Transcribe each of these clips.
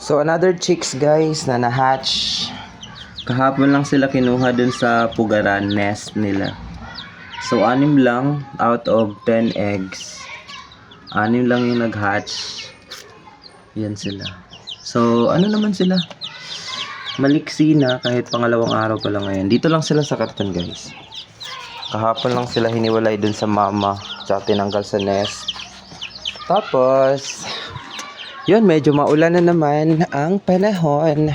So another chicks guys na na-hatch. Kahapon lang sila kinuha dun sa pugaran nest nila. So 6 lang out of 10 eggs. 6 lang yung nag-hatch. Yan sila. So ano naman sila? Maliksi na kahit pangalawang araw pa lang ngayon. Dito lang sila sa karton guys. Kahapon lang sila hiniwalay dun sa mama. Tsaka tinanggal sa nest. Tapos yun, medyo maulan na naman ang panahon.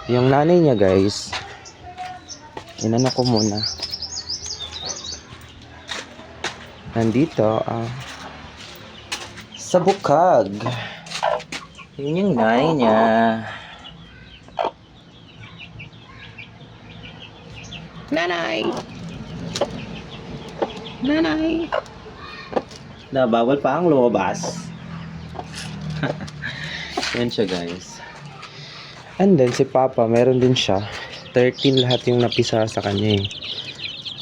Yung nanay niya guys, inano ko muna. Nandito sa bukag. Yun yung nanay niya. Nanay! Nanay! Na bawal pa ang lumabas. Yan siya guys. And then si Papa, meron din siya 13 lahat yung napisa sa kanya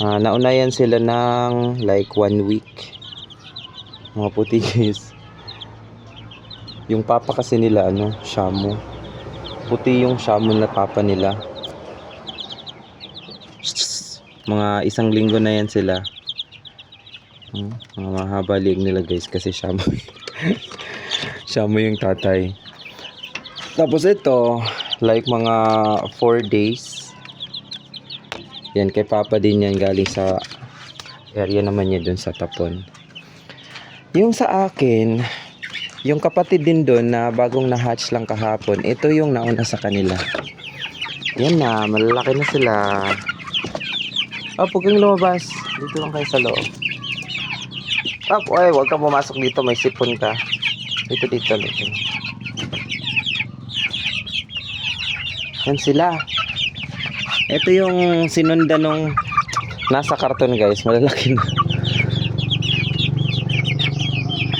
naunayan sila ng like 1 week. Mga puti guys. Yung Papa kasi nila Shamu. Puti yung Shamu na Papa nila. Mga 1 linggo na yan sila. Mga mahaba liig nila guys kasi Shamu. Shamu yung tatay. Tapos ito, like mga 4 days. Yan, kay Papa din yan galing sa area naman niya dun sa Tapon. Yung sa akin, yung kapatid din dun na bagong na-hatch lang kahapon, ito yung nauna sa kanila. Yan na, malalaki na sila. Huwag kang lumabas. Dito lang kayo sa loob. Ay, huwag kang pumasok dito, may sipon ka. Dito. Yan sila. Ito yung sinunda nung nasa karton guys. Malalaki na.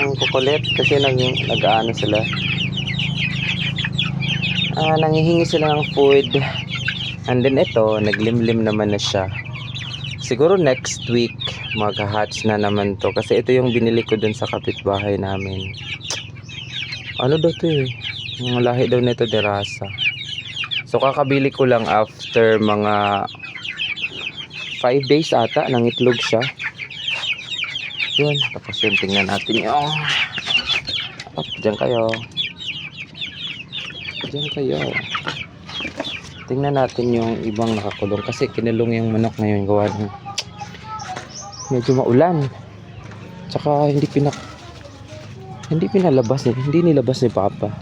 Ang kukulit kasi nag-aano sila. Nangihingi sila ng food. And then ito, naglimlim naman na siya. Siguro next week mag-hatch na naman to. Kasi ito yung binili ko dun sa kapitbahay namin. Ano daw to Yung lahi daw nito de rasa. So kakabili ko lang after mga 5 days ata nang itlog siya. Yun, tapos yun tingnan natin yung diyan kayo. Tingnan natin yung ibang nakakulong kasi kinulong yung manok ngayon gawa ng medyo maulan. Tsaka hindi pinalabas hindi nilabas ni Papa.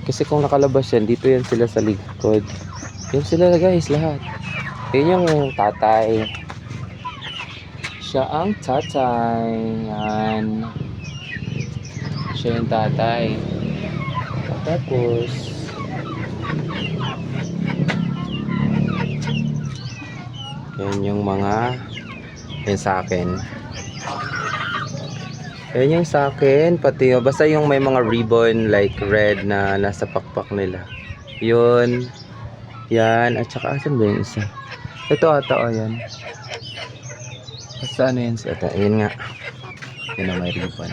Kasi kung nakalabas yan, dito yan sila sa likod. Yan sila guys, lahat. Yan yung tatay. Siya ang tatay. Yan. Siya yung tatay. Tapos, yan yung mga, yan sa akin. Yan yung sa akin, pati basta yung may mga ribbon like red na nasa pakpak nila. Yun. Yan. At saka asan ba yung isa? Ito ata yan. Basta yan siya? Yan nga. Yan ang may ribbon.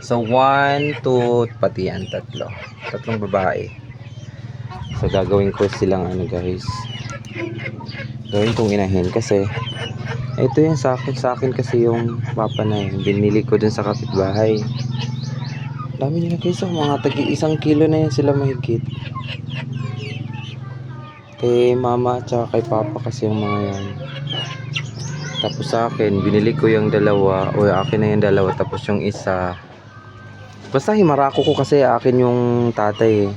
So 1, 2, pati yan 3. 3 babae. So gagawin ko silang guys. Gawin kong inahin kasi ito yung sa akin kasi yung Papa na yun. Binili ko dun sa kapitbahay. Dami nila guys. Mga tagi 1 kilo na yan sila mahigit. Kay Mama at kay Papa kasi yung mga yan. Tapos sa akin, binili ko yung 2. O akin na yung 2. Tapos yung isa. Basta himarako ko kasi akin yung tatay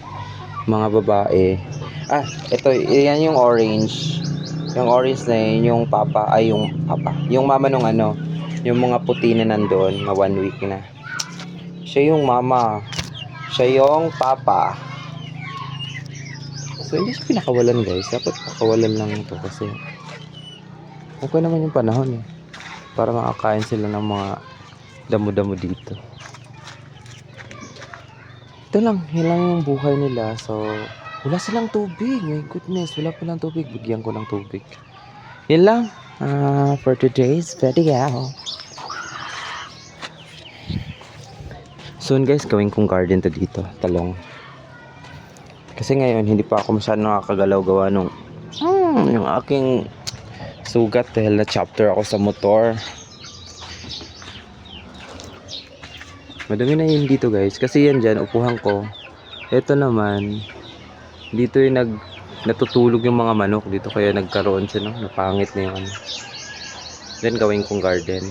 mga babae. Ito. Yan yung orange. Yung orange na yun, yung Papa, yung mama nung yung mga puti na nandoon, na 1 week na. Siya yung mama, siya yung Papa. So hindi siya pinakawalan guys, dapat pakawalan lang ito kasi okay naman yung panahon para makakain sila ng mga damo-damo dito. Ito lang, yun lang yung buhay nila. So wala silang tubig. My goodness, wala pa lang tubig. Bigyan ko ng tubig. Yan lang for today's video. Soon guys, gawin kong garden to dito. Talong. Kasi ngayon, hindi pa ako masyadong nakakagalaw gawa nung yung aking sugat dahil na chapter ako sa motor. Madumi na yun dito guys. Kasi yan dyan, upuhan ko. Ito naman, dito yung natutulog yung mga manok dito. Kaya nagkaroon siya, no? Napangit na yung ano. Then gawin kong garden.